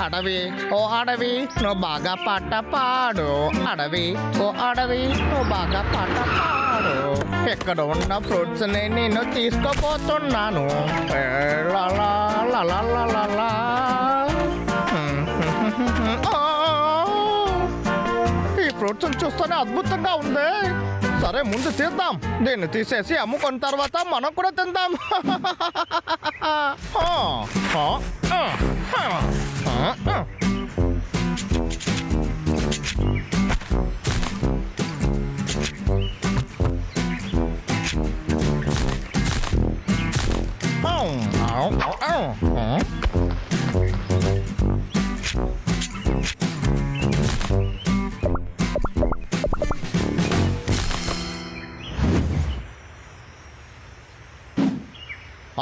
అడవి ఓ అడవి నువ్వు బాగా పాట పాడు. అడవి ఓ అడవి నువ్వు బాగా పాట పాడు. ఎక్కడ ఉన్న ఫ్రూట్స్ నేను తీసుకోపోతున్నాను. లాలా లాలా లాలా. ఈ ఫ్రూట్స్ చూస్తేనే అద్భుతంగా ఉంది. సరే ముందు తీద్దాం. దీన్ని తీసేసి అమ్ముకున్న తర్వాత మనం కూడా తిందాం.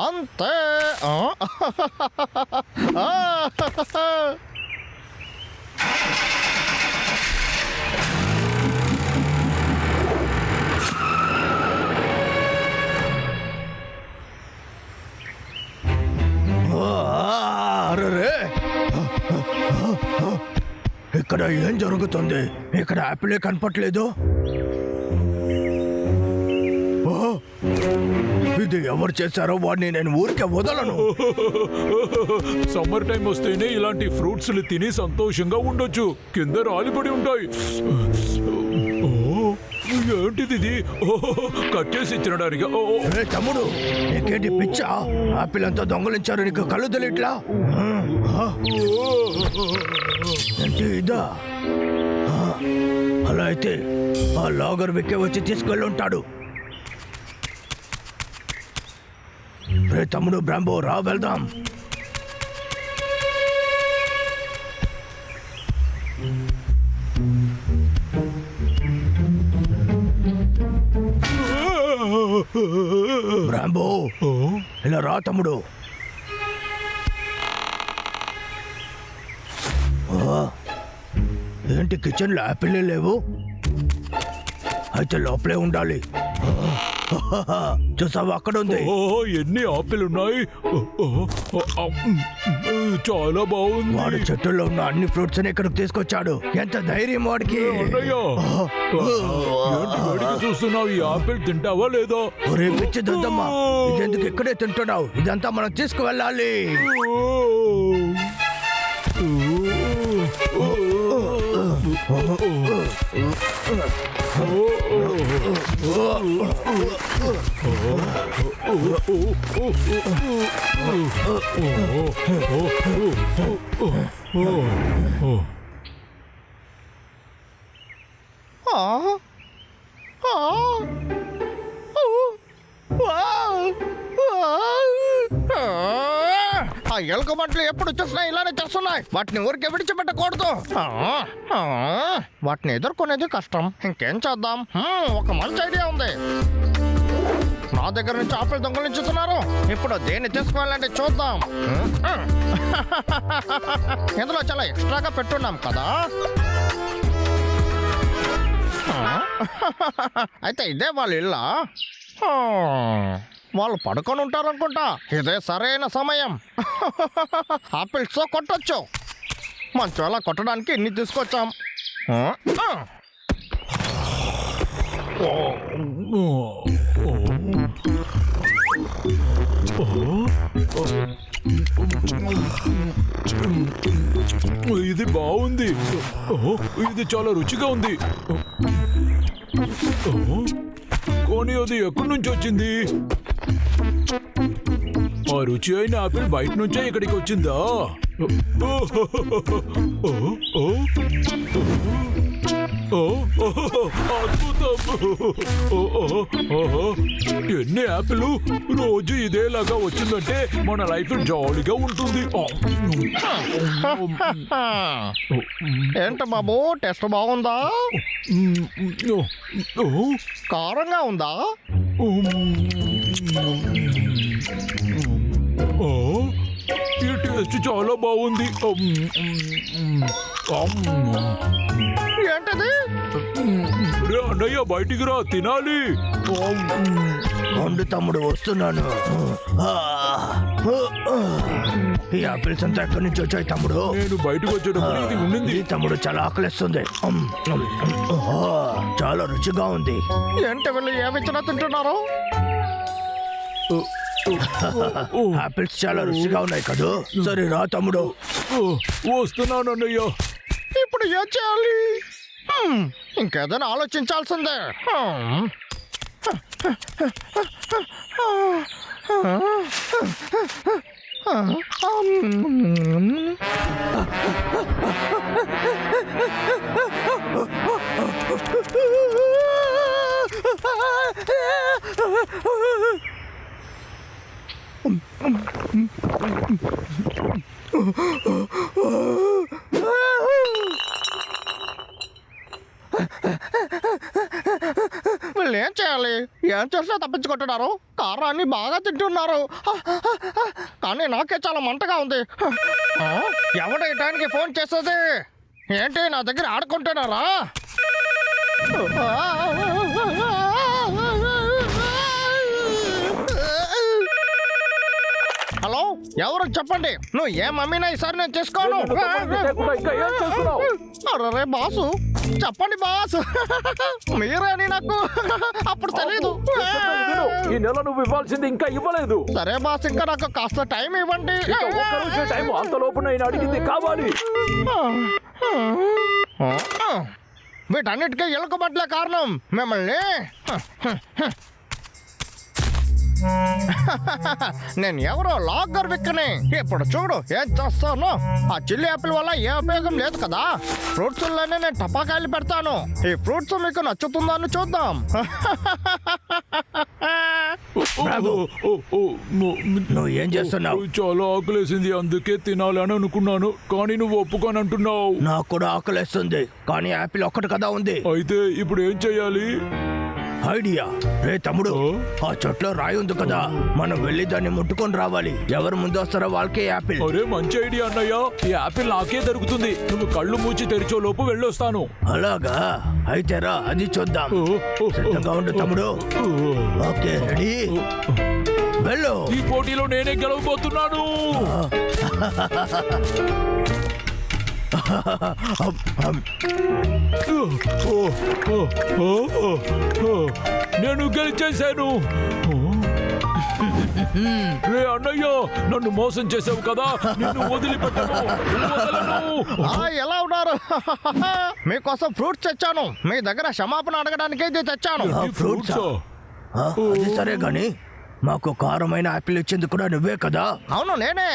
అంతే. ఇక్కడ ఏం జరుగుతుంది? ఇక్కడ యాపిలే కనపట్లేదు. ఇది ఎవరు చేశారో వాడిని నేను ఊరికే వదలను. సమ్మర్ టైం వస్తేనే ఇలాంటి ఫ్రూట్స్ తిని సంతోషంగా ఉండొచ్చు. కింద రాలిపడి ఉంటాయి. ఏంటిది ఇది? కట్ చేసి ఇచ్చినడానికి. తమ్ముడు నీకేంటి పిచ్చా? ఆపిల్ అంతా దొంగలించారు, నీకు కళ్ళు తెలియట్లా? ఏంటి ఇదా? అలా అయితే ఆ లాగర్ వెక్కే వచ్చి తీసుకెళ్ళి ఉంటాడు. రే తమ్ముడు బ్రాంబో, రా వెళ్దాం. బ్రాంబో ఇలా రా తమ్ముడు. ఏంటి కిచెన్ లో యాపిల్లే లేవు? అయితే లోపలే ఉండాలి. చూసావా అక్కడ ఉంది. ఎన్ని ఆపిల్ ఉన్నాయి? చాలా బాగుంది. వాడు చెట్టుల్లో ఉన్న అన్ని ఫ్రూట్స్ ఇక్కడికి తీసుకొచ్చాడు. ఎంత ధైర్యం వాడికి! చూస్తున్నావు, ఈ ఆపిల్ తింటావా లేదా? ఒరే పిచ్చి దద్దమ్మా, ఇదెందుకు ఇక్కడే తింటున్నావు? ఇదంతా మనం తీసుకువెళ్ళాలి. ఆ ఎలుక మంటలు ఎప్పుడు చూసినా ఇలానే చేస్తున్నాయి. వాటిని ఊరికే విడిచిపెట్టకూడదు. వాటిని ఎదుర్కొనేది కష్టం. ఇంకేం చేద్దాం? ఒక మంచి ఐడియా ఉంది. నా దగ్గర నుంచి ఆపిల్ దొంగలించుతున్నారు. ఇప్పుడు దేన్ని తీసుకోవాలంటే చూద్దాం. ఇందులో చాలా ఎక్స్ట్రాగా పెట్టున్నాం కదా. అయితే ఇదే వాళ్ళ ఇల్లా? వాళ్ళు పడుకొని ఉంటారనుకుంటా. ఇదే సరైన సమయం. ఆపిల్స్ తో కొట్టొచ్చు. మంచి అలా కొట్టడానికి ఇన్ని తీసుకొచ్చాం. ఇది బాగుంది. ఇది చాలా రుచిగా ఉంది. కానీ అది ఎక్కడి నుంచి వచ్చింది? ఆ రుచి అయిన ఆపిల్ బయట నుంచే ఇక్కడికి వచ్చిందా? ఎన్ని యాపిల్ రోజు ఇదేలాగా వచ్చిందంటే మన లైఫ్ జాలీగా ఉంటుంది. ఏంటి బాబు, టెస్ట్ బాగుందా? కారంగా ఉందా? ఈ టేస్ట్ చాలా బాగుంది. ఏంటది? అన్నయ్య బయటికి రా, తినాలి. ఉండు తమ్ముడు వస్తున్నాను. ఈ ఆపిల్స్ అంతా ఎక్కడి నుంచి వచ్చాయి తమ్ముడు? నేను బయటకు వచ్చేటప్పుడు ఇది ఉండింది. ఈ తమ్ముడు చాలా ఆకలిస్తుంది. చాలా రుచిగా ఉంది. ఏంటి వీళ్ళు ఏమిచ్చినా తింటున్నారు? ఆపిల్స్ చాలా రుచిగా ఉన్నాయి కదా. సరే రా తమ్ముడు. వస్తున్నాను అన్నయ్య. ఇప్పుడు ఏం చేయాలి? ఇంకేదైనా ఆలోచించాల్సిందే. వీళ్ళు ఏం చేయాలి? ఏం చేసినా తప్పించుకుంటున్నారు. కారాన్ని బాగా తింటున్నారు, కానీ నాకే చాలా మంటగా ఉంది. ఎవడు ఈ టైంకి ఫోన్ చేసేది? ఏంటి నా దగ్గర ఆడుకుంటున్నారా? హలో, ఎవరు చెప్పండి. నువ్వు ఏ మమ్మీనా ఈసారి నేను చేసుకోను. అరే బాసు, చెప్పండి బాస్. మీరేని నాకు అప్పుడు తెలీదు. ఈ నెల నువ్వు ఇవ్వాల్సింది ఇంకా ఇవ్వలేదు. సరే బాస్, ఇంకా నాకు కాస్త టైం ఇవ్వండి. టైం అంతలోపు నేను అడిగింది కావాలి. వీటన్నిటికీ ఎలుకబట్లే కారణం. మిమ్మల్ని నేను ఎవరో లాగర్ విక్కని. ఇప్పుడు చూడు ఏం చేస్తాను. ఆ చిల్లి యాపిల్ వల్ల ఏ ఉపయోగం లేదు కదా. ఫ్రూట్స్ లోనే నేను టపాకాయలు పెడతాను. ఈ ఫ్రూట్స్ మీకు నచ్చుతుందని చూద్దాం. నువ్వు ఏం చేస్తున్నావు? చాలా ఆకలేసింది, అందుకే తినాలని అనుకున్నాను, కానీ నువ్వు ఒప్పుకొని అంటున్నావు. నాకు కూడా ఆకలిస్తుంది, కానీ యాపిల్ ఒక్కటి కదా ఉంది. అయితే ఇప్పుడు ఏం చెయ్యాలి? ఐడియా. రే తమ్ముడు, ఆ చెట్లో రాయి ఉంది కదా, మనం వెళ్ళి దాన్ని ముట్టుకొని రావాలి. ఎవరు ముందు వస్తారో వాళ్ళకే యాపిల్. అరే మంచి ఐడియా అన్నయ్య. ఈ యాపిల్ నాకే దొరుకుతుంది. నువ్వు కళ్ళు మూచి తెరిచే లోపు వెళ్ళొస్తాను. అలాగా? అయితే రా, అది చూద్దాం. సిద్ధంగా ఉండు తమ్ముడు. ఓకే, రెడీ, వెళ్ళు. ఈ పోటీలో నేనే గెలవబోతున్నాను. నేను గెలిచేశాను. రే అన్నయ్య, నన్ను మోసం చేసావు కదా, నిన్ను వదిలిపెట్టను. ఎలా ఉన్నారు? మీకోసం ఫ్రూట్స్ తెచ్చాను. మీ దగ్గర క్షమాపణ అడగడానికి ఇది తెచ్చాను. ఫ్రూట్స్? అది సరే గాని మాకు కారమైన యాపిల్ ఇచ్చింది కూడా నువ్వే కదా? అవును, నేనే.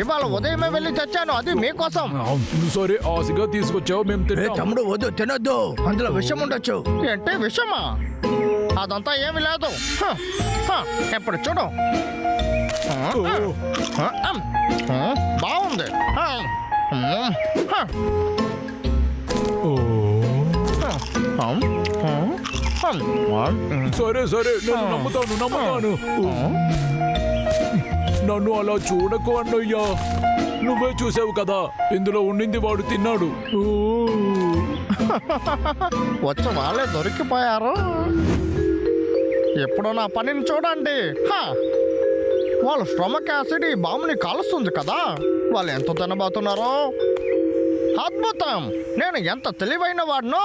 ఇవాళ ఉదయమే వెళ్ళి తెచ్చాను, అది మీకోసం. సరే, ఆశగా తీసుకొచ్చావు, మేము రే తింటాం. తమ్ముడు, వద్దు, తినొద్దు. అందులో విషం ఉండొచ్చు. ఏంటి విషమా? అదంతా ఏమి లేదు. ఇప్పుడు చూడు, బాగుంది. సరే సరే, నేను నమ్ముతాను. నన్ను అలా చూడకు అన్నయ్య. నువ్వే చూసావు కదా, ఇందులో ఉండింది వాడు తిన్నాడు. వచ్చి వాళ్ళే దొరికిపోయారు. ఎప్పుడో నా పనిని చూడండి. వాళ్ళ స్టమక్ యాసిడ్ ఈ బాంబుని కాలుస్తుంది కదా. వాళ్ళు ఎంత తినబోతున్నారో. అద్భుతం, నేను ఎంత తెలివైన వాడినో.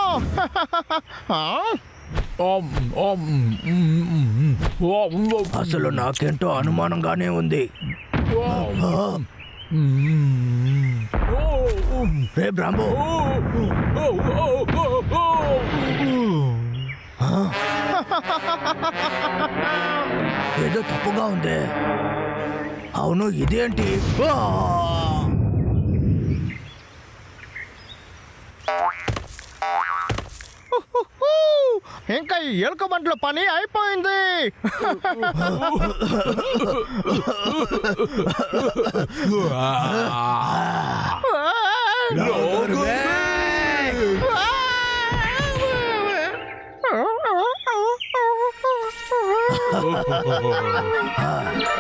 అసలు నాకేంటో అనుమానంగానే ఉంది. రే బ్రాంబో, ఏదో తప్పుగా ఉంది. అవును, ఇదేంటి? ఇంకా ఈ ఎలుక బండ్ల పని అయిపోయింది.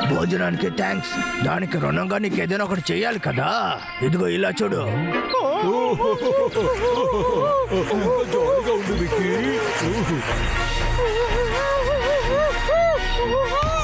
భోజనానికి థ్యాంక్స్. దానికి రుణంగా నీకు ఏదైనా ఒకటి చెయ్యాలి కదా. ఇదిగో ఇలా చూడు. జాలీగా ఉంది విక్కీ. ఊహా!